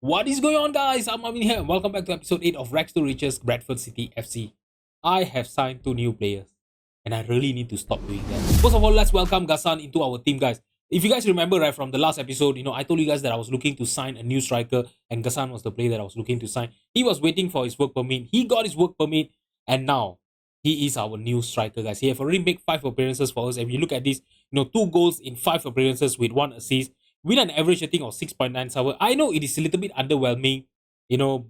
What is going on, guys? I'm Amin here. Welcome back to episode 8 of Rags to Riches Bradford City FC. I have signed 2 new players, and I really need to stop doing that. First of all, let's welcome Gassan into our team, guys. If you guys remember, right, from the last episode, I told you guys that I was looking to sign a new striker, and Gassan was the player that I was looking to sign. He was waiting for his work permit. He got his work permit, and now he is our new striker, guys. He have already made 5 appearances for us. And if you look at this, 2 goals in 5 appearances with 1 assist with an average rating of 6.97. I know it is a little bit underwhelming,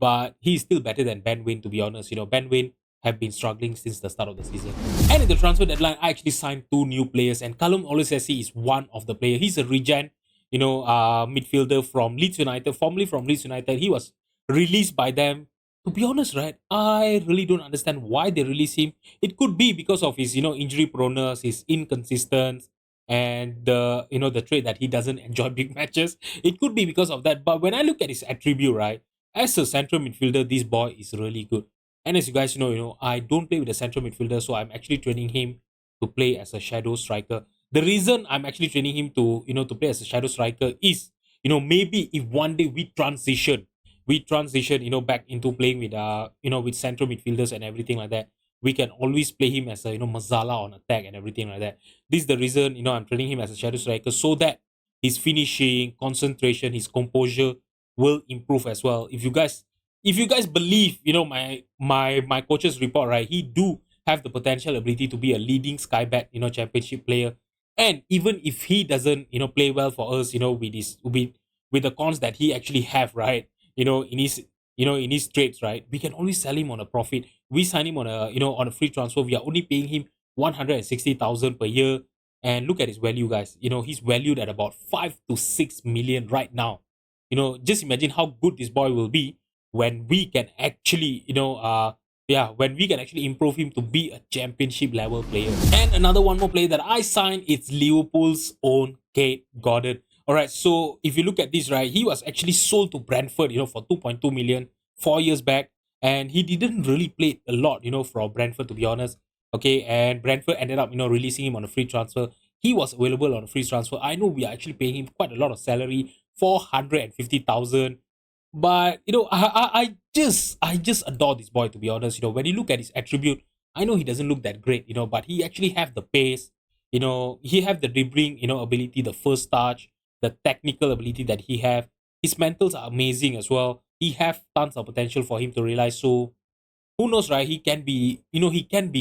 but he's still better than Ben Wayne, to be honest. Ben Wayne have been struggling since the start of the season. And in the transfer deadline, I actually signed 2 new players, and Callum Olusesi is one of the players. He's a regen, midfielder from Leeds United, formerly from Leeds United. He was released by them. To be honest, right, I really don't understand why they release him. It could be because of his, injury proneness, his inconsistent, and the trait that he doesn't enjoy big matches. It could be because of that. But when I look at his attribute, right, as a central midfielder, this boy is really good. And as you guys know, I don't play with a central midfielder, so I'm actually training him to play as a shadow striker. The reason I'm actually training him to play as a shadow striker is, maybe if one day we transition, back into playing with with central midfielders and everything like that, we can always play him as a Mazala on attack and everything like that. This is the reason I'm training him as a shadow striker, so that his finishing, concentration, his composure will improve as well. If you guys believe my coach's report, right, he do have the potential ability to be a leading Sky Bet championship player. And even if he doesn't play well for us, with the cons that he actually have, right, in his traits, right, we can only sell him on a profit. We sign him on a free transfer. We are only paying him 160,000 per year. And look at his value, guys. He's valued at about 5 to 6 million right now. Just imagine how good this boy will be when we can actually when we can actually improve him to be a championship level player. And another one more player that I signed, it's Liverpool's own Kate Gordon. All right, so if you look at this, right, he was actually sold to Brentford, for 2.2 million 4 years back, and he didn't really play a lot, for Brentford, to be honest. Okay, and Brentford ended up, releasing him on a free transfer. He was available on a free transfer. I know we are actually paying him quite a lot of salary, 450,000. But I just adore this boy, to be honest. When you look at his attribute, I know he doesn't look that great, but he actually have the pace, he have the dribbling, ability, the first touch, the technical ability that he have. His mentals are amazing as well. He have tons of potential for him to realize. So who knows, right? He can be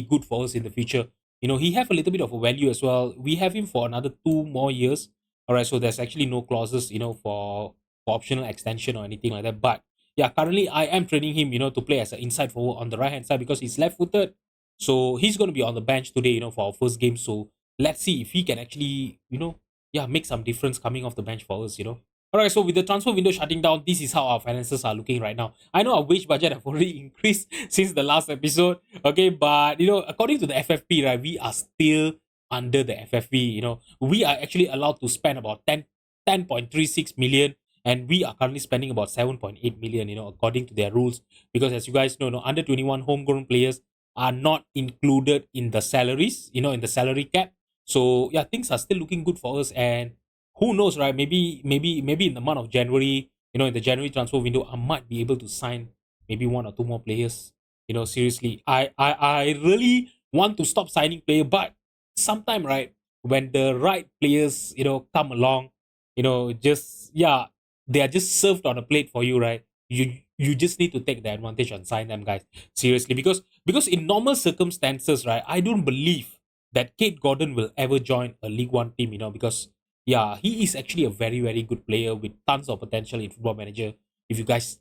good for us in the future. He have a little bit of a value as well. We have him for another 2 more years. All right, so there's actually no clauses, for optional extension or anything like that. But yeah, currently I am training him, to play as an inside forward on the right hand side because he's left-footed. So he's going to be on the bench today, for our first game. So let's see if he can actually, make some difference coming off the bench for us. Alright, so with the transfer window shutting down, this is how our finances are looking right now. I know our wage budget have already increased since the last episode, okay, but according to the FFP, right, we are still under the FFP. We are actually allowed to spend about 10.36 million, and we are currently spending about 7.8 million, according to their rules. Because as you guys know, under 21 homegrown players are not included in the salaries, in the salary cap. So yeah, things are still looking good for us, and who knows, right? Maybe in the month of January, in the January transfer window, I might be able to sign maybe 1 or 2 more players. Seriously, I really want to stop signing player, but sometime, right, when the right players come along, just yeah, they are just served on a plate for you, right? You just need to take the advantage and sign them, guys. Seriously, because in normal circumstances, right, I don't believe that Kate Gordon will ever join a League One team, because yeah, he is actually a very, very good player with tons of potential in Football Manager. If you guys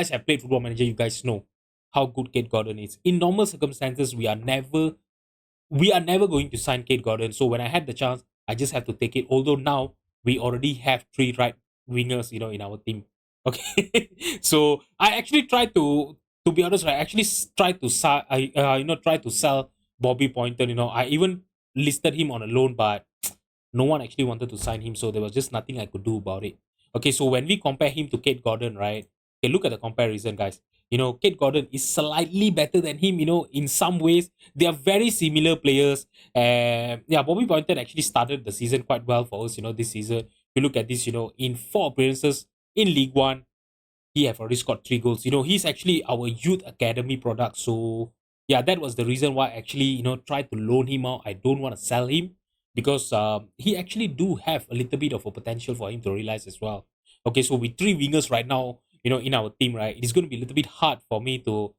have played Football Manager, you guys know how good Kate Gordon is. In normal circumstances, we are never going to sign Kate Gordon. So when I had the chance, I just have to take it. Although now we already have 3 right wingers, in our team. Okay, so I actually tried to be honest, right, I actually tried to sell, try to sell Bobby Pointer. I even listed him on a loan, but no one actually wanted to sign him, so there was just nothing I could do about it. Okay, so when we compare him to Kate Gordon, right? Okay, look at the comparison, guys. Kate Gordon is slightly better than him, in some ways. They are very similar players. And yeah, Bobby Pointon actually started the season quite well for us, this season. If you look at this, in 4 appearances in League One, he have already scored 3 goals. He's actually our youth academy product. So yeah, that was the reason why I actually tried to loan him out. I don't want to sell him because he actually do have a little bit of a potential for him to realize as well. Okay, so with 3 wingers right now, in our team, right, it is going to be a little bit hard for me to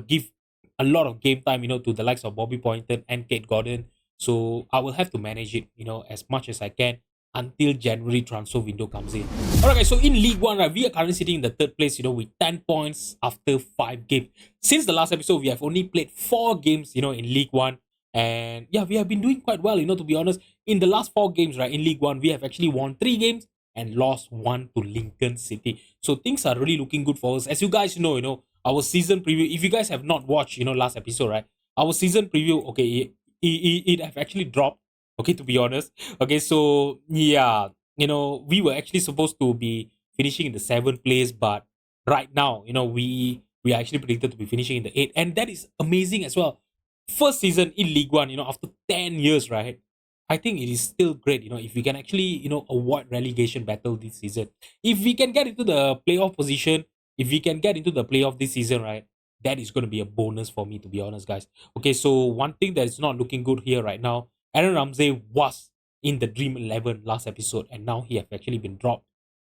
give a lot of game time, to the likes of Bobby Poynton and Kate Gordon. So I will have to manage it, as much as I can until January transfer window comes in. Alright guys, so in League One, right, we are currently sitting in the third place, with 10 points after 5 games. Since the last episode, we have only played 4 games, in League One. And yeah, we have been doing quite well, to be honest. In the last 4 games, right, in League One, we have actually won 3 games and lost 1 to Lincoln City. So things are really looking good for us. As you guys know, our season preview, if you guys have not watched, last episode, right, our season preview, okay, it have actually dropped, okay, to be honest. Okay, so yeah, we were actually supposed to be finishing in the 7th place, but right now, we are actually predicted to be finishing in the 8th, and that is amazing as well. First season in League One, after 10 years, right? I think it is still great, if we can actually, avoid relegation battle this season. If we can get into the playoff position, if we can get into the playoff this season, right, that is going to be a bonus for me, to be honest, guys. Okay, so one thing that is not looking good here right now, Aaron Ramsey was in the Dream 11 last episode, and now he has actually been dropped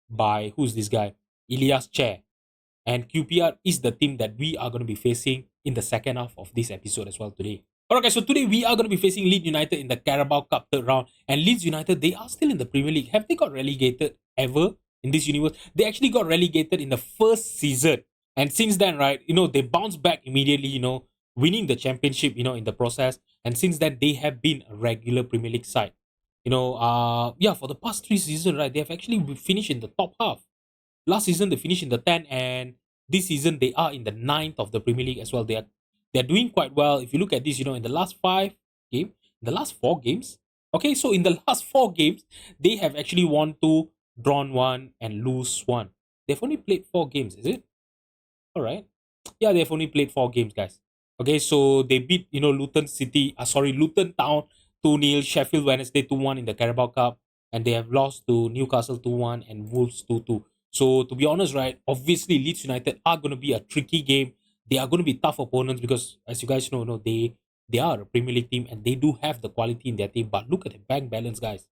by, who's this guy? Elias Chair. And QPR is the team that we are going to be facing in the second half of this episode as well today. Alright guys, so today we are going to be facing Leeds United in the Carabao Cup third round. And Leeds United, they are still in the Premier League. Have they got relegated ever in this universe? They actually got relegated in the first season. And since then, right, they bounced back immediately, winning the championship, in the process. And since then, they have been a regular Premier League side. Yeah, for the past 3 seasons, right, they have actually finished in the top half. Last season they finished in the 10th, and this season they are in the 9th of the Premier League as well. They're doing quite well. If you look at this, in the last 5 games, the last 4 games. Okay, so in the last 4 games, they have actually won 2, drawn 1, and lose 1. They've only played 4 games, is it? Alright. Yeah, they've only played 4 games, guys. Okay, so they beat, Luton Town 2-0, Sheffield Wednesday 2-1 in the Carabao Cup, and they have lost to Newcastle 2-1 and Wolves 2-2. So to be honest, right, obviously Leeds United are going to be a tricky game. They are going to be tough opponents because, as you guys know, they are a Premier League team and they do have the quality in their team. But look at the bank balance, guys.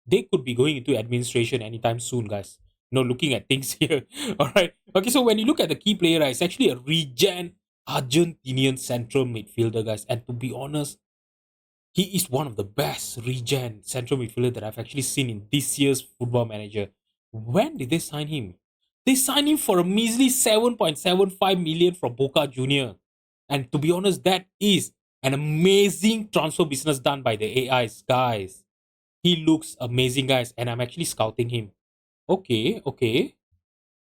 They could be going into administration anytime soon, guys. Looking at things here. All right. Okay, so when you look at the key player, right, it's actually a regen Argentinian central midfielder, guys. And to be honest, he is one of the best regen central midfielder that I've actually seen in this year's Football Manager. When did they sign him? They signed him for a measly 7.75 million from Boca Junior. And to be honest, that is an amazing transfer business done by the AIs, guys. He looks amazing, guys, and I'm actually scouting him. Okay, okay.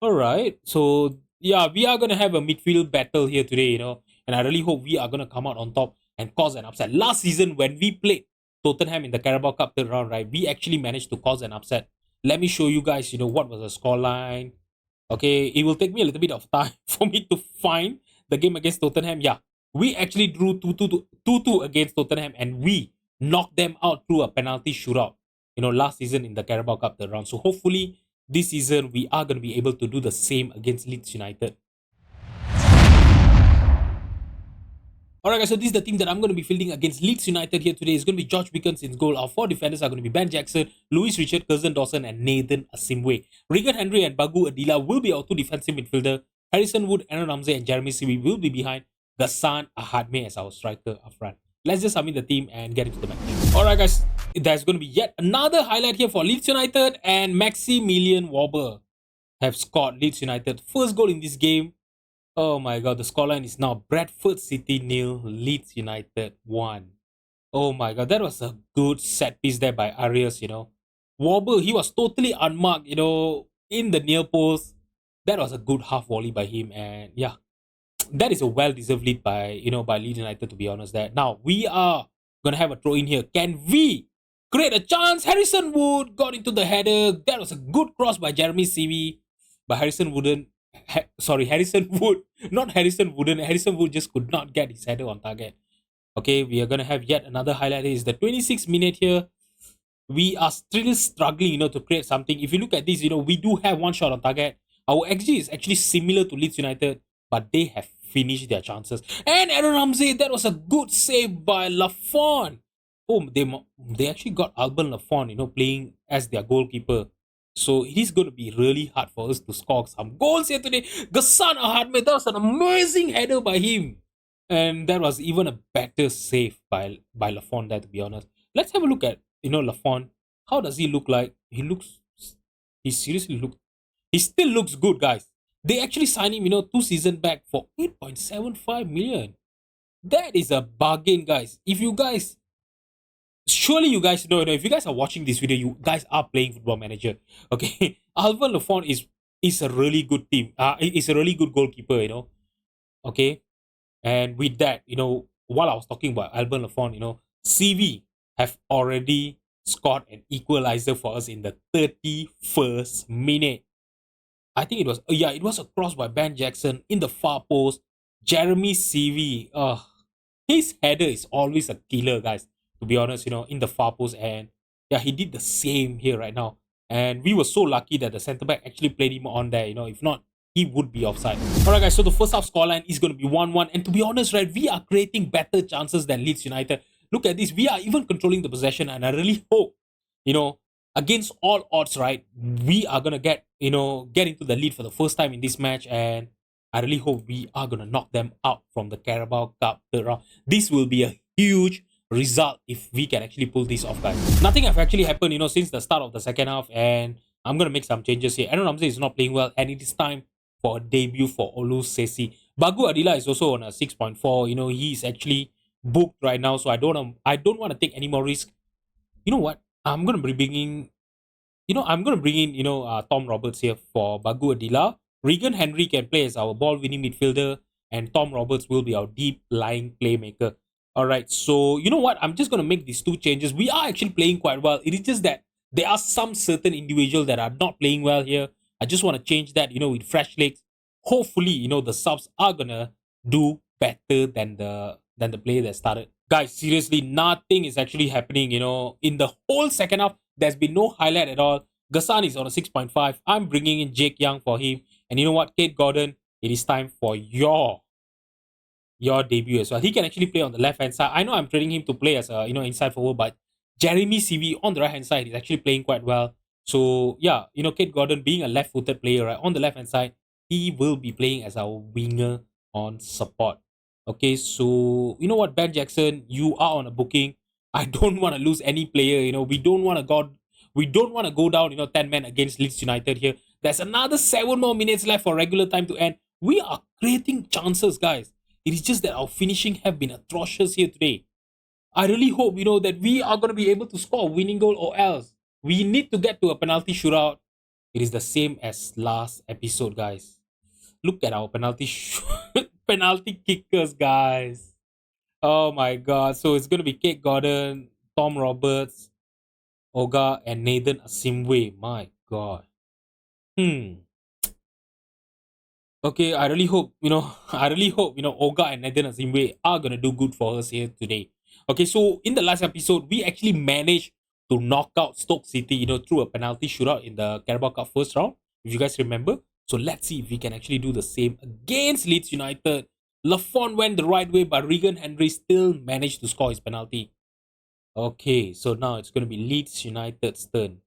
Alright. So yeah, we are gonna have a midfield battle here today, and I really hope we are gonna come out on top and cause an upset. Last season, when we played Tottenham in the Carabao Cup third round, right, we actually managed to cause an upset. Let me show you guys, what was the scoreline. Okay, it will take me a little bit of time for me to find the game against Tottenham. Yeah, we actually drew 2-2 against Tottenham, and we knocked them out through a penalty shootout, last season in the Carabao Cup third round. So hopefully this season we are going to be able to do the same against Leeds United. Alright guys, so this is the team that I'm going to be fielding against Leeds United here today. It's going to be George Wickens in goal. Our 4 defenders are going to be Ben Jackson, Louis Richard, Curzon Dawson, and Nathan Asimwe. Regan Henry and Bagu Adila will be our 2 defensive midfielder. Harrison Wood, Aaron Ramsey, and Jeremy Siwi will be behind. Gassan Ahadme as our striker up front. Let's just submit the team and get into the match. Alright guys, there's going to be yet another highlight here for Leeds United, and Maximilian Wobber have scored Leeds United first goal in this game. Oh my god, the scoreline is now Bradford City 0, Leeds United 1. Oh my god, that was a good set piece there by Arias, Wobber, he was totally unmarked, in the near post. That was a good half volley by him, and yeah, that is a well-deserved lead by, by Leeds United, to be honest there. Now, we are going to have a throw in here. Can we create a chance? Harrison Wood got into the header. That was a good cross by Jeremy Siwi, but Harrison Wood, not Harrison Wooden. Harrison Wood just could not get his header on target. Okay, we are going to have yet another highlight. It's the 26th minute here. We are still struggling, to create something. If you look at this, we do have one shot on target, Our XG is actually similar to Leeds United, but they have finished their chances. And Aaron Ramsey, that was a good save by Lafont. Oh, they actually got Alban Lafont, playing as their goalkeeper. So it is going to be really hard for us to score some goals here today. Ghassan Ahmed, that was an amazing header by him. And that was even a better save by Lafont there, to be honest. Let's have a look at, Lafont. How does he look like? He seriously he still looks good, guys. They actually signed him, 2 seasons back for 8.75 million. That is a bargain, guys. If you guys, surely you guys know, if you guys are watching this video, you guys are playing Football Manager. Okay, Alvin Lafont is a really good team. Is a really good goalkeeper, Okay, and with that, while I was talking about Alvin Lafont, CV have already scored an equalizer for us in the 31st minute. I think it was a cross by Ben Jackson in the far post. Jeremy CV, his header is always a killer, guys. To be honest, in the far post, and yeah, he did the same here right now. And we were so lucky that the centre back actually played him on there. If not, he would be offside. All right, guys. So the first half scoreline is going to be 1-1, and to be honest, right, we are creating better chances than Leeds United. Look at this. We are even controlling the possession, and I really hope, you know, against all odds, right, we are gonna get into the lead for the first time in this match, and I really hope we are gonna knock them out from the Carabao Cup third round. This will be a huge result if we can actually pull this off, guys. Nothing have actually happened, since the start of the second half, and I'm gonna make some changes here. Aaron Ramsey is not playing well, and it is time for a debut for Olu Sesi. Bagu Adila is also on a 6.4. He is actually booked right now, so I don't want to take any more risk. You know what? I'm gonna bring in Tom Roberts here for Bagu Adila. Regan Henry can play as our ball winning midfielder, and Tom Roberts will be our deep lying playmaker. All right, so you know what? I'm just gonna make these two changes. We are actually playing quite well. It is just that there are some certain individuals that are not playing well here. I just want to change that, with fresh legs. Hopefully, the subs are gonna do better than the player that started. Guys, seriously, nothing is actually happening, in the whole second half. There's been no highlight at all. Ghassan is on a 6.5. I'm bringing in Jake Young for him. And you know what, Kate Gordon, it is time for your debut as well. He can actually play on the left hand side. I know I'm training him to play as a inside forward, but Jeremy CV on the right hand side is actually playing quite well. So yeah, Kate Gordon being a left footed player, right, on the left hand side, he will be playing as our winger on support. Okay, so you know what, Ben Jackson, you are on a booking. I don't want to lose any player. We don't want to go down, 10 men against Leeds United here. There's another 7 more minutes left for regular time to end. We are creating chances, guys. It is just that our finishing have been atrocious here today. I really hope, that we are going to be able to score a winning goal, or else we need to get to a penalty shootout. It is the same as last episode, guys. Look at our penalty kickers, guys. Oh my god. So it's going to be Kate Gordon, Tom Roberts, Oga, and Nathan Asimwe. My god. Okay, I really hope, Oga and Nathan Asimwe are going to do good for us here today. Okay, so in the last episode, we actually managed to knock out Stoke City, through a penalty shootout in the Carabao Cup first round, if you guys remember. So let's see if we can actually do the same against Leeds United. Lafont went the right way, but Regan Henry still managed to score his penalty. Okay, so now it's going to be Leeds United's turn.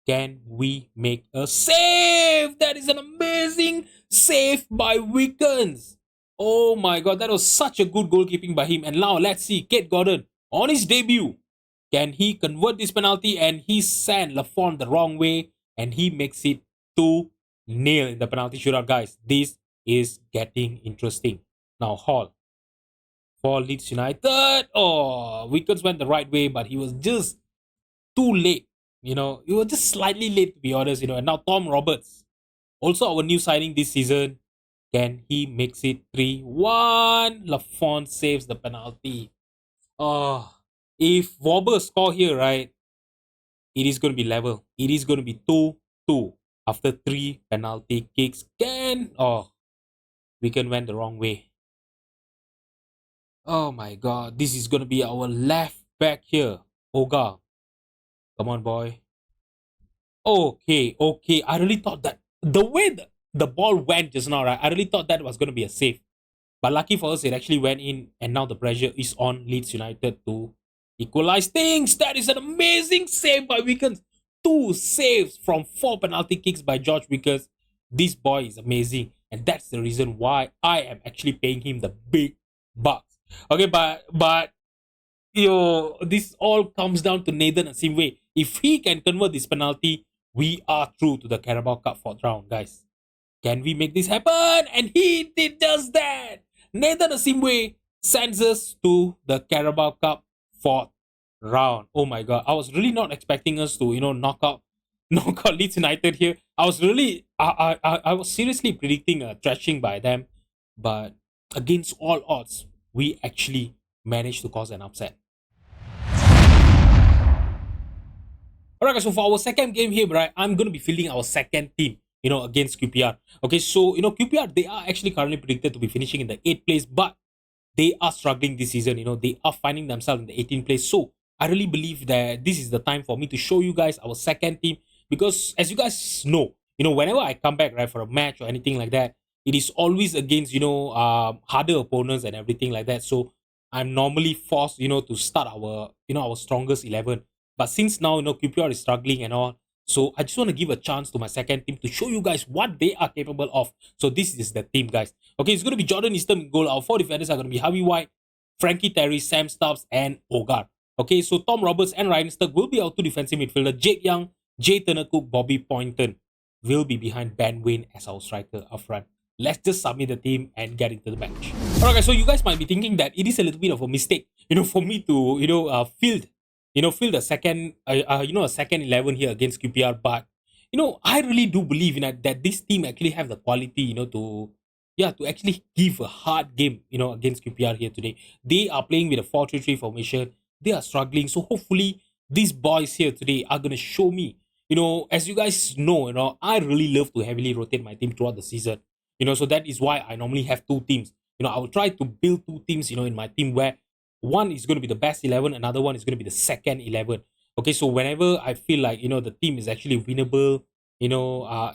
Can we make a save? That is an amazing save by Wickens. Oh my god, that was such a good goalkeeping by him. And now let's see, Kate Gordon on his debut. Can he convert this penalty? And he sent Lafont the wrong way, and he makes it 2-0 in the penalty shootout, guys. This is getting interesting. Now Hall for Leeds United. Oh, Wickens went the right way, but he was just too late. He was just slightly late, to be honest. And now Tom Roberts, also our new signing this season. Can he makes it 3-1? Lafont saves the penalty. Oh, if Wobber score here, right, it is going to be level. It is going to be 2-2 after 3 penalty kicks. Wigan went the wrong way. Oh my god, this is going to be our left back here. Oga. Come on, boy. Okay. I really thought that the way the ball went just now, right? I really thought that was going to be a save. But lucky for us, it actually went in, and now the pressure is on Leeds United to equalize things. That is an amazing save by Wickens. Two saves from four penalty kicks by George Wickens. This boy is amazing, and that's the reason why I am actually paying him the big bucks. Okay, but this all comes down to Nathan Asimwe. If he can convert this penalty, we are through to the Carabao Cup fourth round, guys. Can we make this happen? And he did just that. Nathan Asimwe sends us to the Carabao Cup fourth round. Oh my god. I was really not expecting us to, knock out knock out Leeds United here. I was really I was seriously predicting a thrashing by them, but against all odds, we actually managed to cause an upset. Alright, guys, so for our second game here, right, I'm going to be fielding our second team, against QPR. Okay, so, QPR, they are actually currently predicted to be finishing in the 8th place, but they are struggling this season. They are finding themselves in the 18th place. So, I really believe that this is the time for me to show you guys our second team, because as you guys know, whenever I come back, right, for a match or anything like that, it is always against, harder opponents and everything like that. So, I'm normally forced, to start our strongest 11. But since now, QPR is struggling and all, so I just want to give a chance to my second team to show you guys what they are capable of. So this is the team, guys. Okay, it's going to be Jordan Easton in goal. Our four defenders are going to be Harvey White, Frankie Terry, Sam Stubbs, and Ogar. Okay, so Tom Roberts and Ryan Sturck will be our two defensive midfielder. Jake Young, Jay Turner-Cook, Bobby Poynton will be behind Ben Wayne as our striker up front. Let's just submit the team and get into the match. Alright, guys, so you guys might be thinking that it is a little bit of a mistake, for me to, field a second, a second 11 here against QPR. But I really do believe in that this team actually have the quality, to actually give a hard game, against QPR here today. They are playing with a 4-3-3 formation. They are struggling, so hopefully these boys here today are gonna show me. As you guys know, I really love to heavily rotate my team throughout the season. So that is why I normally have two teams. I will try to build two teams, in my team where one is going to be the best 11, another one is going to be the second 11. Okay, so whenever I feel like, the team is actually winnable,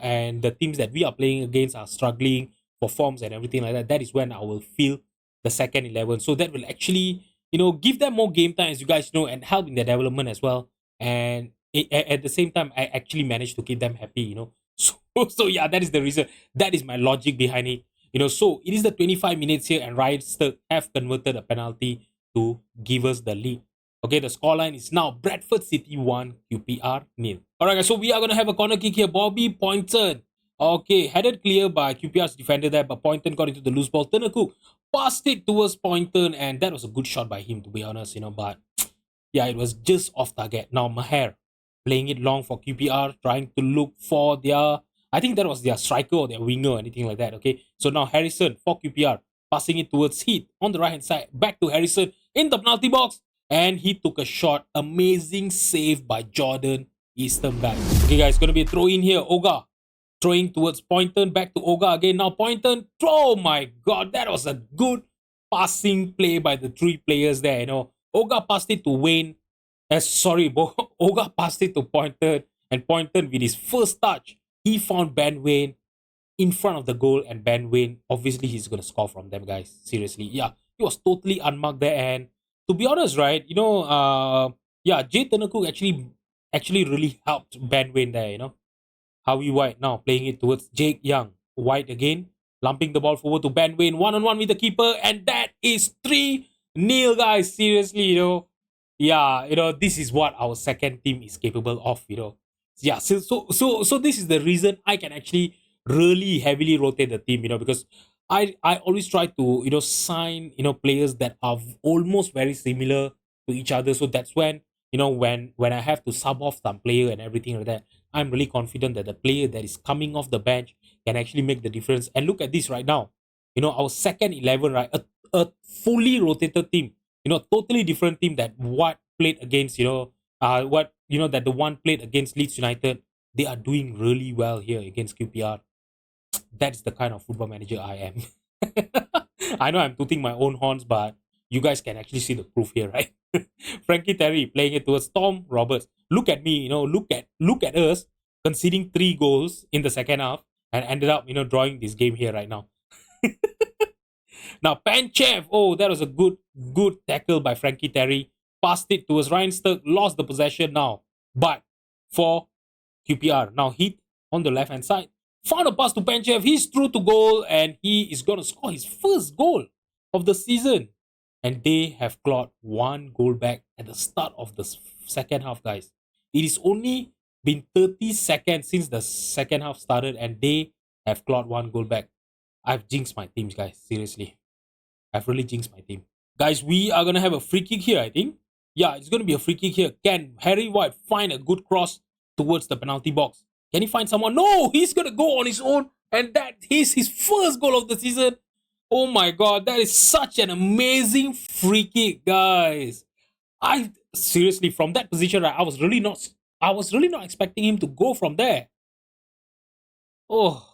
and the teams that we are playing against are struggling for forms and everything like that, that is when I will feel the second 11. So that will actually, give them more game time, as you guys know, and help in their development as well. And at the same time, I actually managed to keep them happy. So yeah, that is the reason. That is my logic behind it. So it is the 25 minutes here, and Ryan Sturck have converted a penalty to give us the lead. Okay, the scoreline is now Bradford City 1, QPR 0. Alright, guys, so we are going to have a corner kick here. Bobby Poynton. Okay, headed clear by QPR's defender there, but Poynton got into the loose ball. Turner-Cook passed it towards Poynton, and that was a good shot by him, to be honest, but yeah, it was just off target. Now Maher playing it long for QPR, trying to look for their, I think that was their striker or their winger or anything like that. Okay, so now Harrison for QPR, passing it towards Heath on the right hand side, back to Harrison in the penalty box, and he took a shot. Amazing save by Jordan Easton back. Okay, guys, gonna be a throw in here. Oga throwing towards Poynton, back to Oga again. Now Poynton, oh my god, that was a good passing play by the three players there. Oga passed it to Wayne. Oga passed it to Poynton, and Poynton with his first touch, he found Ben Wayne in front of the goal, and Ben Wayne, obviously he's gonna score from them, guys. Seriously, yeah, he was totally unmarked there, and to be honest, right, yeah, Jay Turner-Cook actually really helped Ben Wayne there. Howie White now playing it towards Jake Young. White again, lumping the ball forward to Ben Wayne, one-on-one with the keeper, and that is 3-0, guys. Seriously, yeah, this is what our second team is capable of, Yeah, so this is the reason I can actually really heavily rotate the team, because I always try to, sign, players that are almost very similar to each other. So that's when, when I have to sub off some player and everything like that, I'm really confident that the player that is coming off the bench can actually make the difference. And look at this right now. Our second 11, right? A fully rotated team, totally different team that what played against, that the one played against Leeds United. They are doing really well here against QPR. That's the kind of football manager I am. I know I'm tooting my own horns, but you guys can actually see the proof here, right? Frankie Terry playing it towards Tom Roberts. Look at me, look at us conceding 3 goals in the second half, and ended up, drawing this game here right now. Now, Panchev, oh, that was a good tackle by Frankie Terry. Passed it towards Ryan Sturck, lost the possession now. But for QPR, now Heath on the left hand side, found a pass to Panchev. He's through to goal, and he is going to score his first goal of the season. And they have clawed one goal back at the start of the second half, guys. It is only been 30 seconds since the second half started, and they have clawed one goal back. I've jinxed my teams, guys. Seriously. I've really jinxed my team. Guys, we are going to have a free kick here, I think. Yeah, it's going to be a free kick here. Can Harry White find a good cross towards the penalty box? Can he find someone? No, he's going to go on his own. And that is his first goal of the season. Oh my God, that is such an amazing free kick, guys. I seriously, from that position, I was really not expecting him to go from there. Oh,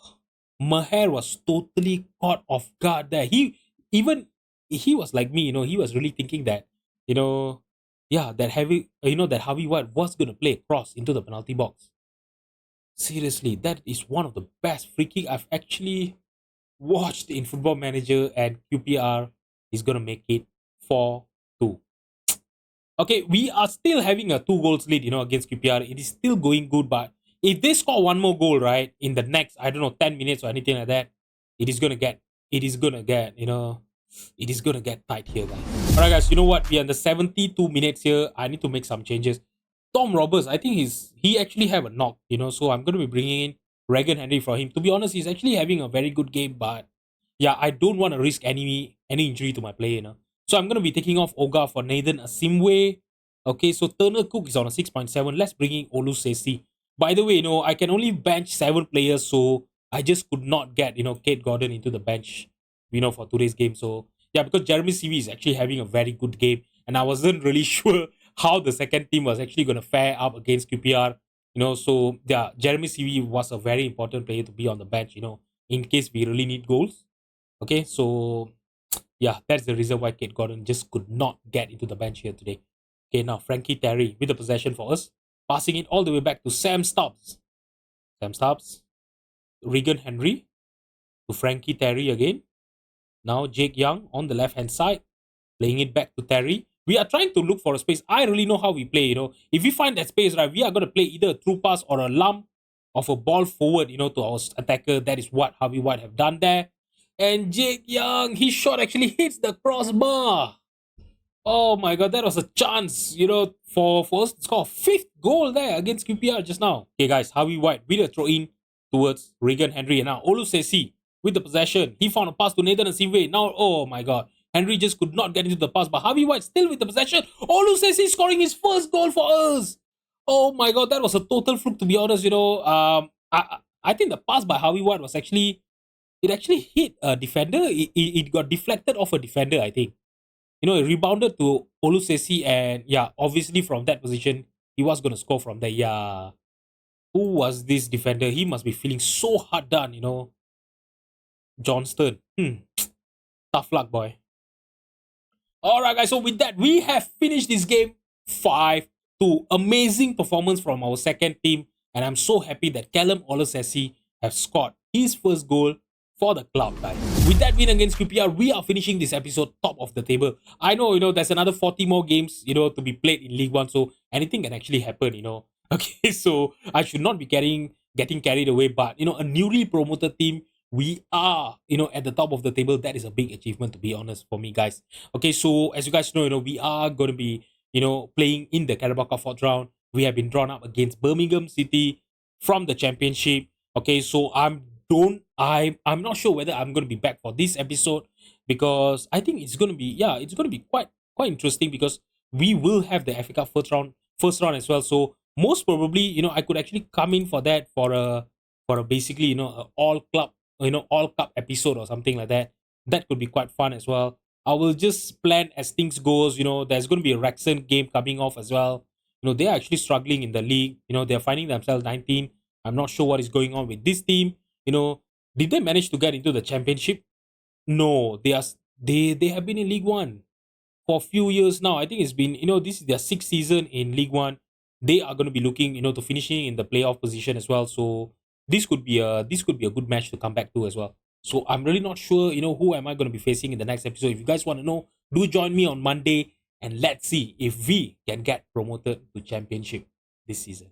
Maher was totally caught off guard there. Even he was like me, he was really thinking that, you know, yeah, that Harvey White was gonna play cross into the penalty box. Seriously, that is one of the best free kick I've actually watched in Football Manager, and QPR is gonna make it 4-2. Okay, we are still having a 2 goals lead, against QPR. It is still going good, but if they score one more goal, right, in the next, I don't know, 10 minutes or anything like that, it is gonna get, it is gonna get, it is gonna get tight here, guys. Alright, guys, you know what? We are in the 72 minutes here. I need to make some changes. Tom Roberts, I think he actually have a knock, so I'm gonna be bringing in Regan Henry for him. To be honest, he's actually having a very good game, but yeah, I don't want to risk any injury to my player, So I'm going to be taking off Oga for Nathan Asimwe. Okay, so Turner Cook is on a 6.7. Let's bring in Olu Sesi. By the way, I can only bench 7 players, so I just could not get, Kate Gordon into the bench, for today's game. So, yeah, because Jeremy CV is actually having a very good game, and I wasn't really sure how the second team was actually going to fare up against QPR. So, yeah, Jeremy CV was a very important player to be on the bench, in case we really need goals. Okay, so yeah, that's the reason why Kate Gordon just could not get into the bench here today. Okay, now Frankie Terry with the possession for us, passing it all the way back to Sam Stubbs. Sam Stubbs, Regan Henry to Frankie Terry again. Now Jake Young on the left hand side, playing it back to Terry. We are trying to look for a space. I really know how we play, If we find that space, right, we are going to play either a through pass or a lump of a ball forward, to our attacker. That is what Harvey White have done there. And Jake Young, his shot actually hits the crossbar. Oh my God, that was a chance, for us to score 5th goal there against QPR just now. Okay, guys, Harvey White with a throw in towards Regan Henry. And now Olusesi with the possession. He found a pass to Nathan Asimwe. Now, oh my God, Henry just could not get into the pass, but Harvey White still with the possession. Olusesi scoring his first goal for us. Oh my God, that was a total fluke, to be honest. I think the pass by Harvey White was actually, it actually hit a defender. It got deflected off a defender, I think. It rebounded to Olusesi, and yeah, obviously from that position, he was going to score from there. Yeah. Who was this defender? He must be feeling so hard done, Johnston. Tough luck, boy. Alright, guys, so with that, we have finished this game 5-2. Amazing performance from our second team, and I'm so happy that Callum Olusesi have scored his first goal for the club, guys. With that win against QPR, we are finishing this episode top of the table. I know, there's another 40 more games, to be played in League One, so anything can actually happen, Okay, so I should not be getting carried away, but, a newly promoted team, we are, at the top of the table. That is a big achievement, to be honest, for me, guys. Okay, so as you guys know, we are going to be, playing in the Carabao Cup 4th round. We have been drawn up against Birmingham City from the Championship. Okay, so I'm not sure whether I'm going to be back for this episode, because I think it's going to be quite interesting, because we will have the FA Cup first round as well. So most probably, I could actually come in for that, for a basically, a all cup episode or something like that. That could be quite fun as well. I will just plan as things goes. There's going to be a Wrexham game coming off as well. They are actually struggling in the league. They're finding themselves 19. I'm not sure what is going on with this team. Did they manage to get into the Championship? No, they have been in League One for a few years now. I think it's been, this is their 6th season in League One. They are going to be looking, to finishing in the playoff position as well. So this could be a good match to come back to as well. So I'm really not sure, who am I going to be facing in the next episode. If you guys want to know, do join me on Monday and let's see if we can get promoted to championship this season.